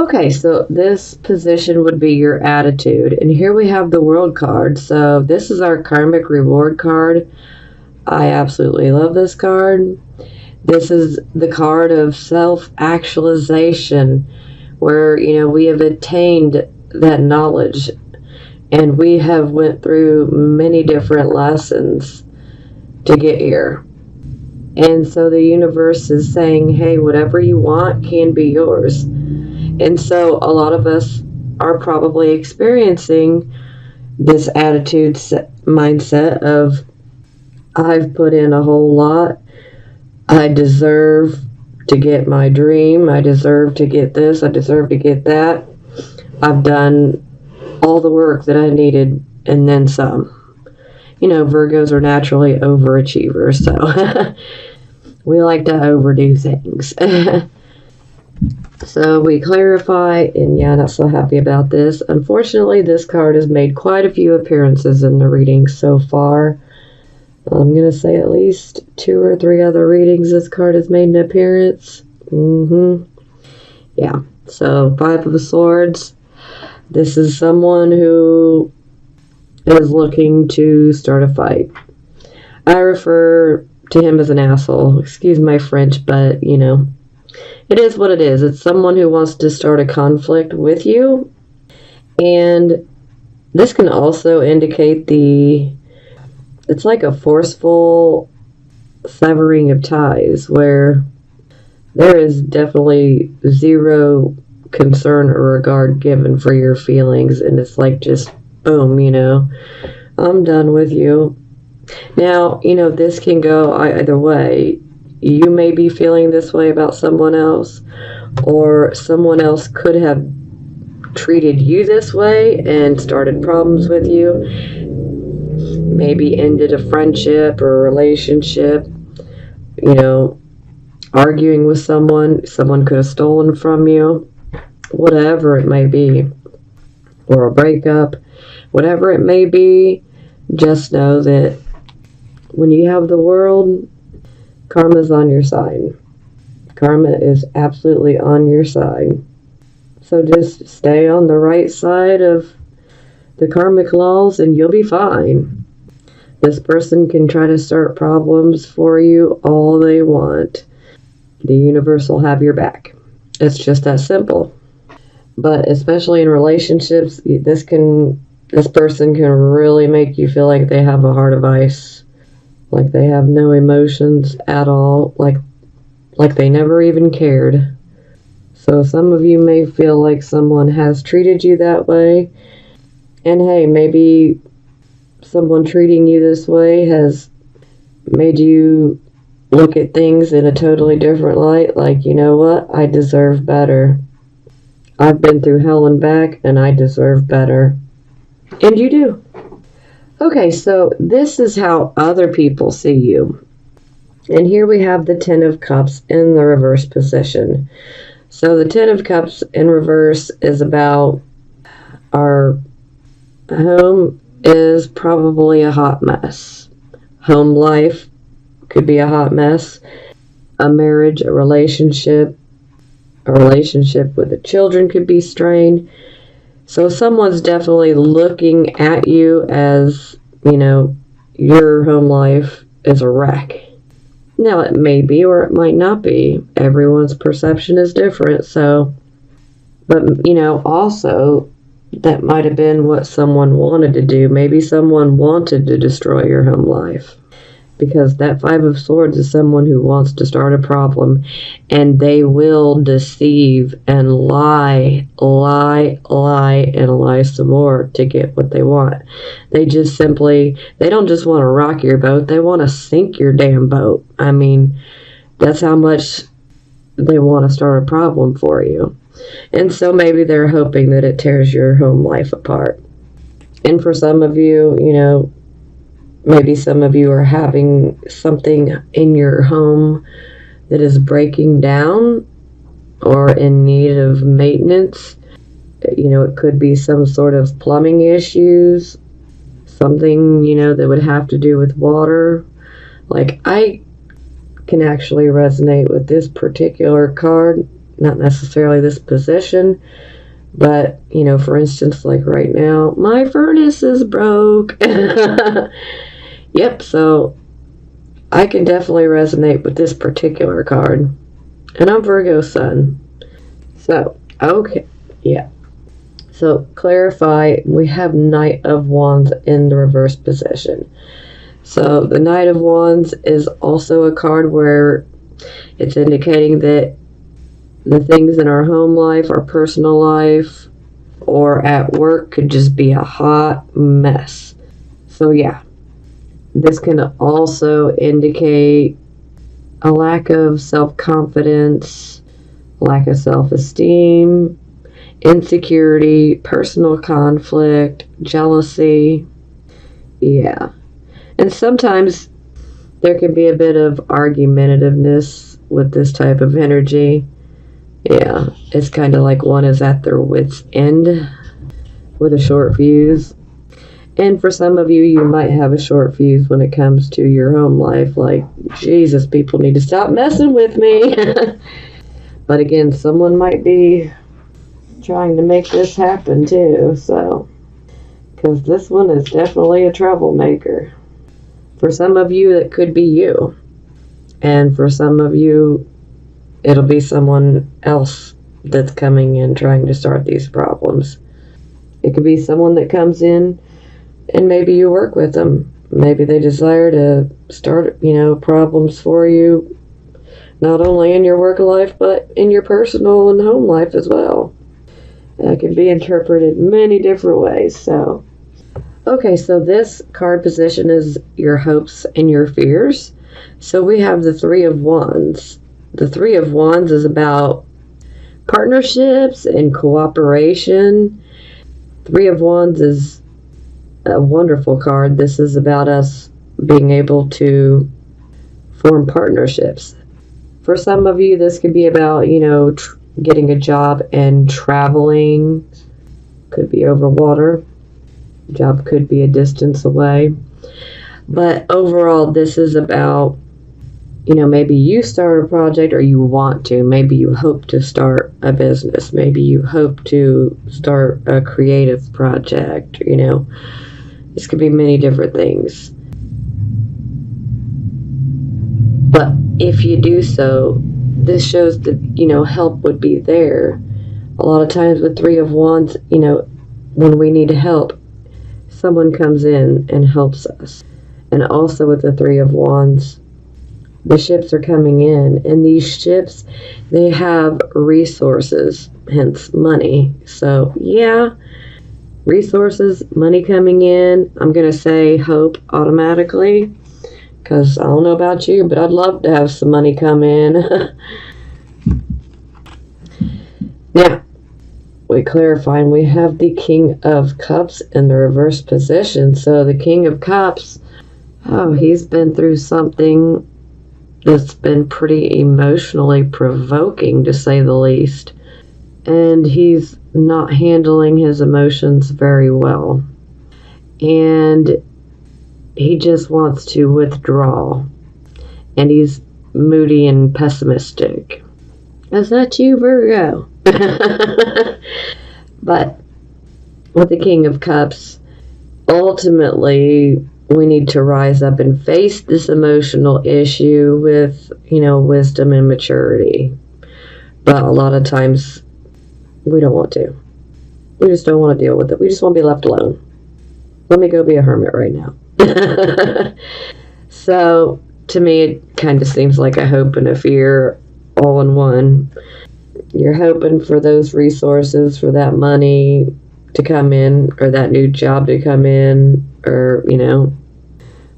Okay, so this position would be your attitude. And here we have the World card. So this is our karmic reward card. I absolutely love this card. This is the card of self-actualization, where, we have attained that knowledge and we have went through many different lessons to get here. And so the universe is saying, hey, whatever you want can be yours. And so a lot of us are probably experiencing this attitude mindset of, I've put in a whole lot. I deserve to get my dream. I deserve to get this. I deserve to get that. I've done all the work that I needed and then some. Virgos are naturally overachievers, so we like to overdo things. So we clarify, and not so happy about this. Unfortunately, this card has made quite a few appearances in the reading so far. I'm going to say at least 2 or 3 other readings this card has made an appearance. Yeah, so 5 of Swords. This is someone who is looking to start a fight. I refer to him as an asshole. Excuse my French, but, it is what it is. It's someone who wants to start a conflict with you. And this can also indicate it's like a forceful severing of ties where there is definitely zero concern or regard given for your feelings. And it's like just, boom, I'm done with you. Now, this can go either way. You may be feeling this way about someone else, or someone else could have treated you this way and started problems with you. Maybe ended a friendship or a relationship, arguing with someone. Someone could have stolen from you, whatever it may be, or a breakup, whatever it may be. Just know that when you have the World, karma's on your side. Karma is absolutely on your side. So just stay on the right side of the karmic laws and you'll be fine. This person can try to start problems for you all they want. The universe will have your back. It's just that simple. But especially in relationships, this person can really make you feel like they have a heart of ice. Like they have no emotions at all, like they never even cared. So some of you may feel like someone has treated you that way. And hey, maybe someone treating you this way has made you look at things in a totally different light. Like, you know what? I deserve better. I've been through hell and back, and I deserve better. And you do. Okay, so this is how other people see you. And here we have the Ten of Cups in the reverse position. So the Ten of Cups in reverse is about our home is probably a hot mess. Home life could be a hot mess. A marriage, a relationship with the children could be strained. So someone's definitely looking at you as, your home life is a wreck. Now, it may be or it might not be. Everyone's perception is different. So, but, also that might have been what someone wanted to do. Maybe someone wanted to destroy your home life. Because that Five of Swords is someone who wants to start a problem, and they will deceive and lie, and lie some more to get what they want. They don't just want to rock your boat, they want to sink your damn boat. I mean, that's how much they want to start a problem for you. And so maybe they're hoping that it tears your home life apart. And for some of you, maybe some of you are having something in your home that is breaking down or in need of maintenance. It could be some sort of plumbing issues, something, that would have to do with water. Like, I can actually resonate with this particular card. not necessarily this position, but, you know, for instance, like right now, my furnace is broke. Yep, so I can definitely resonate with this particular card. And I'm Virgo Sun. So, okay, yeah. So, clarify, we have Knight of Wands in the reverse position. So, the Knight of Wands is also a card where it's indicating that the things in our home life, our personal life, or at work could just be a hot mess. So, yeah. This can also indicate a lack of self-confidence, lack of self-esteem, insecurity, personal conflict, jealousy. Yeah. And sometimes there can be a bit of argumentativeness with this type of energy. Yeah. It's kind of like one is at their wit's end with a short fuse. And for some of you, you might have a short fuse when it comes to your home life. Like, Jesus, people need to stop messing with me. But again, someone might be trying to make this happen too. So, because this one is definitely a troublemaker. For some of you, it could be you. And for some of you, it'll be someone else that's coming in trying to start these problems. It could be someone that comes in and maybe you work with them. Maybe they desire to start, you know, problems for you, not only in your work life, but in your personal and home life as well. That can be interpreted many different ways. So, okay, so this card position is your hopes and your fears. So we have the Three of Wands. The Three of Wands is about partnerships and cooperation. Three of Wands is a wonderful card. This is about us being able to form partnerships. For some of you, this could be about, you know, getting a job and traveling. Could be over water. Job could be a distance away. But overall, this is about, you know, maybe you start a project or you want to. Maybe you hope to start a business. Maybe you hope to start a creative project, you know. This could be many different things. But if you do so, this shows that, you know, help would be there. A lot of times with Three of Wands, you know, when we need help, someone comes in and helps us. And also with the Three of Wands, the ships are coming in. And these ships, they have resources, hence money. So, yeah. Resources, money coming in. I'm going to say hope automatically because I don't know about you, but I'd love to have some money come in. Now, we clarify, and we have the King of Cups in the reverse position. So the King of Cups, oh, he's been through something that's been pretty emotionally provoking, to say the least. And he's not handling his emotions very well. And he just wants to withdraw. And he's moody and pessimistic. Is that you, Virgo? But with the King of Cups, ultimately, we need to rise up and face this emotional issue with, you know, wisdom and maturity. But a lot of times, we don't want to. We just don't want to deal with it. We just want to be left alone. Let me go be a hermit right now. So, to me, it kind of seems like a hope and a fear all in one. You're hoping for those resources, for that money to come in, or that new job to come in, or, you know,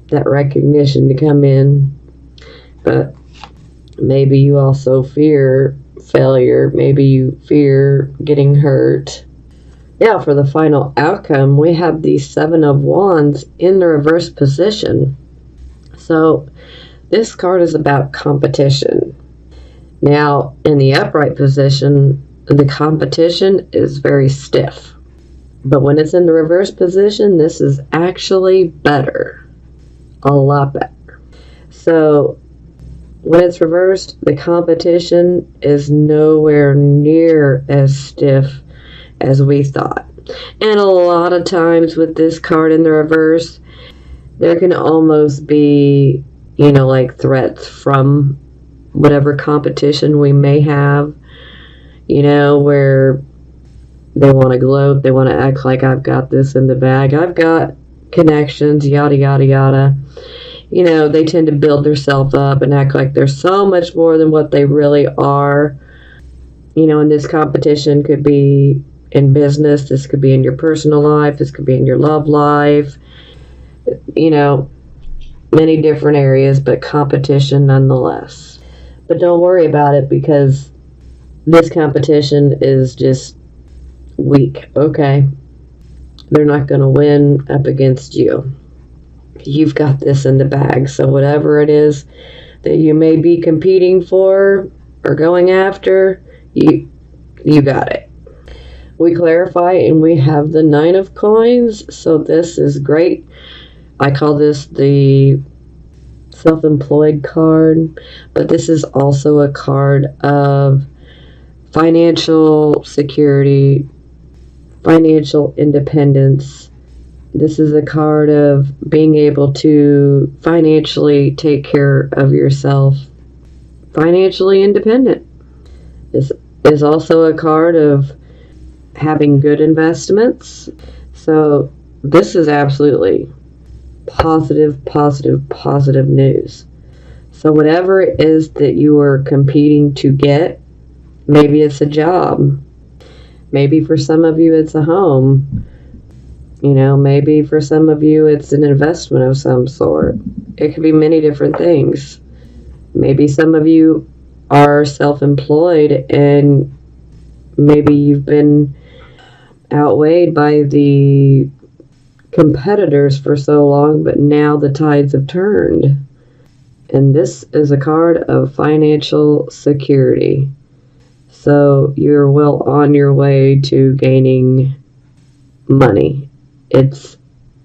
that recognition to come in. But maybe you also fear failure. Maybe you fear getting hurt. Now, for the final outcome, we have the Seven of Wands in the reverse position. So, this card is about competition. Now, in the upright position, the competition is very stiff. But when it's in the reverse position, this is actually better. A lot better. So, when it's reversed, the competition is nowhere near as stiff as we thought. And a lot of times with this card in the reverse, there can almost be, like threats from whatever competition we may have, where they want to gloat, they want to act like I've got this in the bag, I've got connections, yada, yada, yada. They tend to build themselves up and act like they're so much more than what they really are. And this competition could be in business, this could be in your personal life, this could be in your love life, many different areas, but competition nonetheless. But don't worry about it, because this competition is just weak, okay? They're not going to win up against you. You've got this in the bag. So whatever it is that you may be competing for or going after, you got it. We clarify, and we have the 9 of coins. So this is great. I call this the self-employed card, but this is also a card of financial security, financial independence. This is a card of being able to financially take care of yourself, financially independent. This is also a card of having good investments. So this is absolutely positive, positive, positive news. So whatever it is that you are competing to get, maybe it's a job, maybe for some of you it's a home, maybe for some of you it's an investment of some sort. It could be many different things. Maybe some of you are self-employed and maybe you've been outweighed by the competitors for so long, but now the tides have turned. And this is a card of financial security. So you're well on your way to gaining money. It's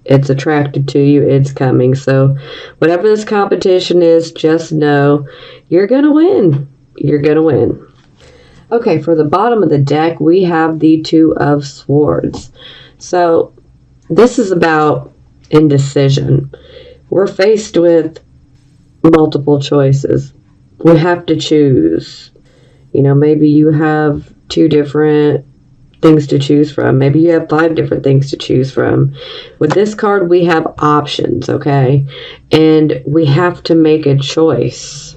attracted to you. It's coming. So whatever this competition is, just know you're going to win. You're going to win. Okay, for the bottom of the deck, we have the 2 of Swords. So this is about indecision. We're faced with multiple choices. We have to choose. Maybe you have 2 different things to choose from. Maybe you have 5 different things to choose from. With this card, we have options, okay? And we have to make a choice.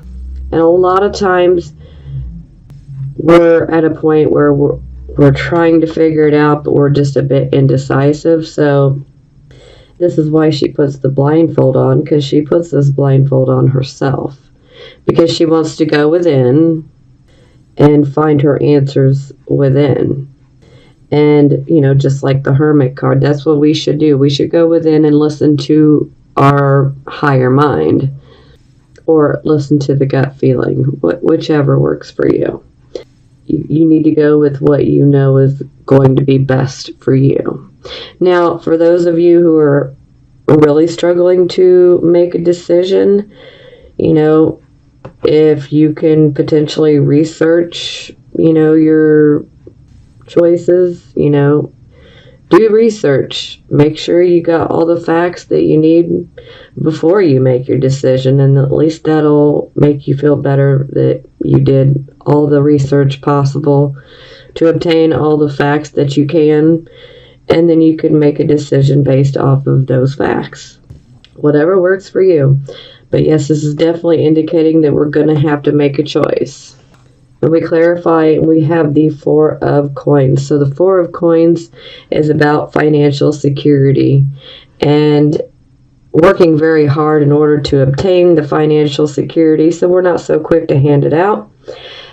And a lot of times, we're at a point where we're trying to figure it out, but we're just a bit indecisive. So this is why she puts the blindfold on, because she puts this blindfold on herself. Because she wants to go within and find her answers within. And, just like the Hermit card, that's what we should do. We should go within and listen to our higher mind, or listen to the gut feeling, whichever works for you. You need to go with what you know is going to be best for you. Now, for those of you who are really struggling to make a decision, if you can potentially research, your choices, do research. Make sure you got all the facts that you need before you make your decision, and at least that'll make you feel better that you did all the research possible to obtain all the facts that you can, and then you can make a decision based off of those facts. Whatever works for you. But yes, this is definitely indicating that we're going to have to make a choice. And we clarify, we have the 4 of coins. So the 4 of coins is about financial security and working very hard in order to obtain the financial security. So we're not so quick to hand it out.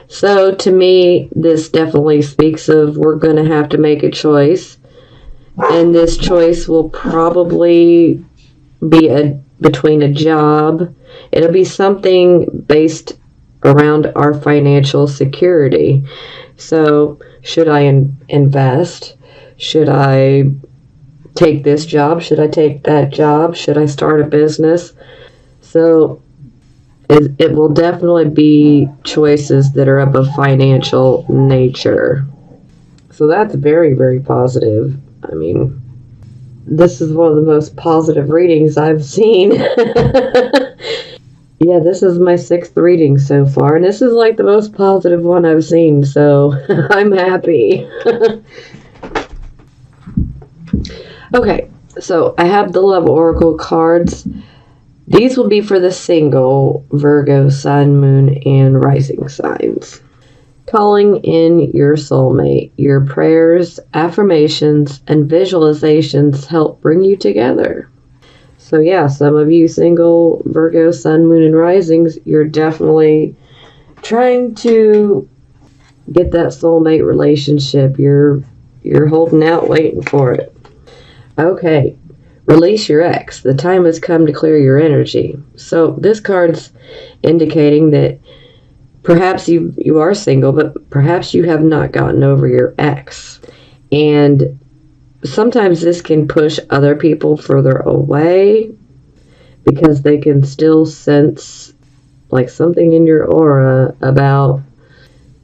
So to me, this definitely speaks of we're going to have to make a choice. And this choice will probably be between a job. It'll be something based around our financial security. So should I invest? Should I take this job? Should I take that job? Should I start a business? So it will definitely be choices that are of a financial nature. So that's very, very positive. I mean, this is one of the most positive readings I've seen. Yeah, this is my 6th reading so far, and this is like the most positive one I've seen, so I'm happy. Okay, so I have the Love Oracle cards. These will be for the single Virgo, Sun, Moon, and Rising signs. Calling in your soulmate. Your prayers, affirmations, and visualizations help bring you together. So yeah, some of you single Virgo, Sun, Moon, and Risings, you're definitely trying to get that soulmate relationship. You're holding out, waiting for it. Okay, release your ex. The time has come to clear your energy. So this card's indicating that perhaps you are single, but perhaps you have not gotten over your ex. And sometimes this can push other people further away because they can still sense like something in your aura about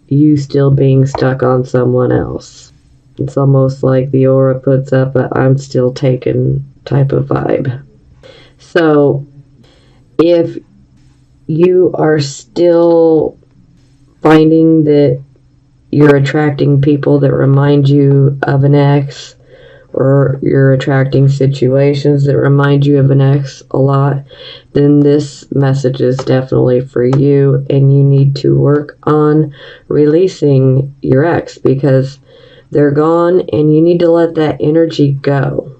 you still being stuck on someone else. It's almost like the aura puts up a I'm still taken type of vibe. So if you are still finding that you're attracting people that remind you of an ex, or you're attracting situations that remind you of an ex a lot, then this message is definitely for you, and you need to work on releasing your ex because they're gone and you need to let that energy go.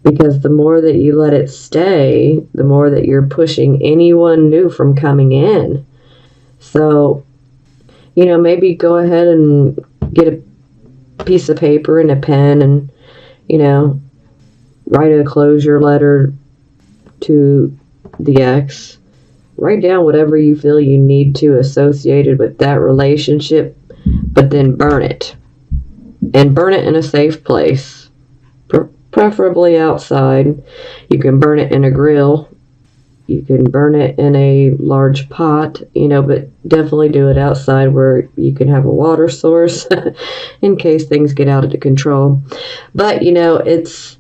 Because the more that you let it stay, the more that you're pushing anyone new from coming in. So, maybe go ahead and get a piece of paper and a pen and write a closure letter to the ex. Write down whatever you feel you need to associated with that relationship, but then burn it. And burn it in a safe place, preferably outside. You can burn it in a grill. You can burn it in a large pot, but definitely do it outside where you can have a water source in case things get out of control. But, it's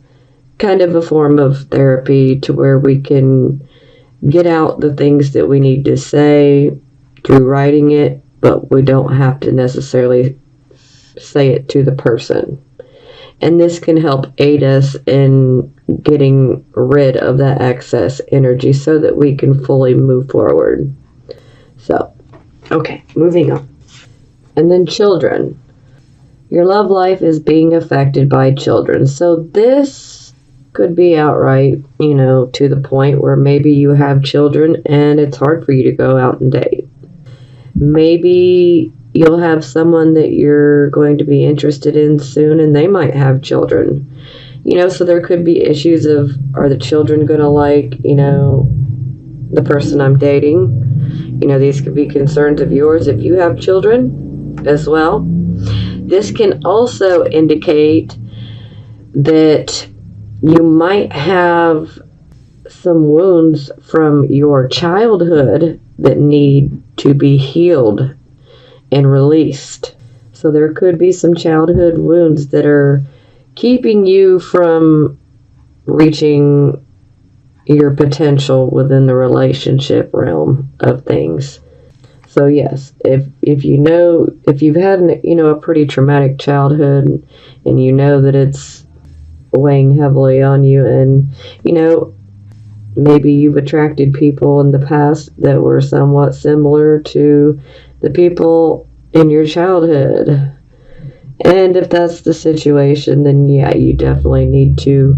kind of a form of therapy to where we can get out the things that we need to say through writing it, but we don't have to necessarily say it to the person. And this can help aid us in getting rid of that excess energy so that we can fully move forward. So, okay, moving on. And then children. Your love life is being affected by children. So this could be outright, to the point where maybe you have children and it's hard for you to go out and date. Maybe you'll have someone that you're going to be interested in soon and they might have children. So there could be issues of, are the children going to like, the person I'm dating? These could be concerns of yours if you have children as well. This can also indicate that you might have some wounds from your childhood that need to be healed and released. So there could be some childhood wounds that are keeping you from reaching your potential within the relationship realm of things. So yes, if you've had a pretty traumatic childhood and you know that it's weighing heavily on you, and maybe you've attracted people in the past that were somewhat similar to the people in your childhood. And if that's the situation, then yeah, you definitely need to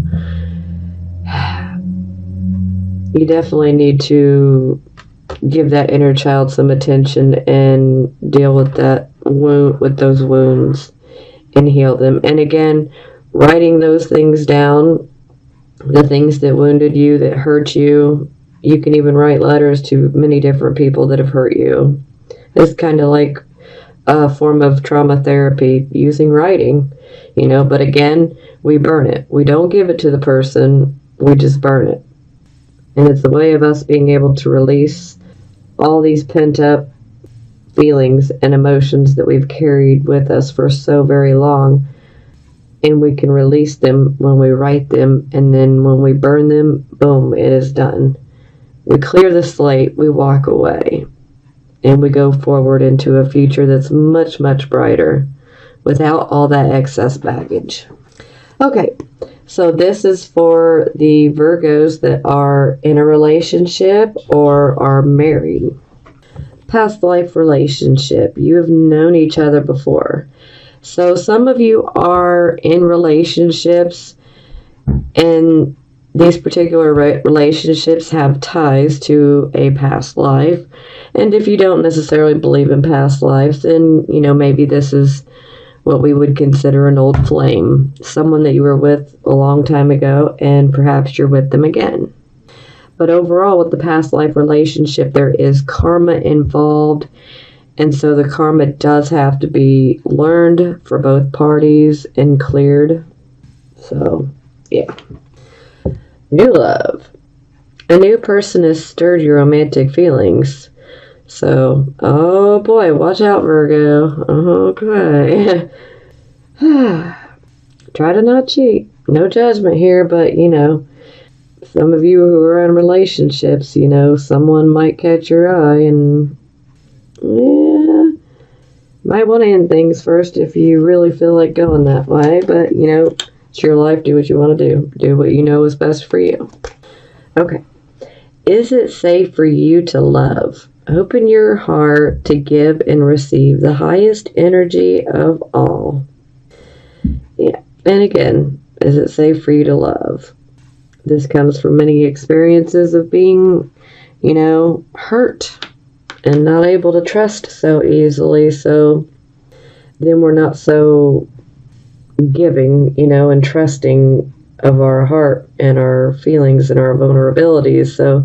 give that inner child some attention and deal with that wound, with those wounds, and heal them. And again, writing those things down, the things that wounded you, that hurt you. You can even write letters to many different people that have hurt you. It's kind of like a form of trauma therapy using writing, but again, we burn it. We don't give it to the person, we just burn it. And it's a way of us being able to release all these pent up feelings and emotions that we've carried with us for so very long, and we can release them when we write them, and then when we burn them, boom, it is done. We clear the slate, we walk away, and we go forward into a future that's much, much brighter without all that excess baggage. Okay, so this is for the Virgos that are in a relationship or are married. Past life relationship. You have known each other before. So some of you are in relationships, and these particular relationships have ties to a past life. And if you don't necessarily believe in past lives, then, maybe this is what we would consider an old flame. Someone that you were with a long time ago, and perhaps you're with them again. But overall, with the past life relationship, there is karma involved. And so the karma does have to be learned for both parties and cleared. So, yeah. New love. A new person has stirred your romantic feelings. So, oh boy, watch out, Virgo. Okay. Try to not cheat. No judgment here, but, some of you who are in relationships, someone might catch your eye and, might want to end things first if you really feel like going that way. But, it's your life. Do what you want to do. Do what you know is best for you. Okay. Is it safe for you to love? Open your heart to give and receive the highest energy of all. Yeah. And again, is it safe for you to love? This comes from many experiences of being, hurt and not able to trust so easily. So then we're not so giving, and trusting of our heart and our feelings and our vulnerabilities. So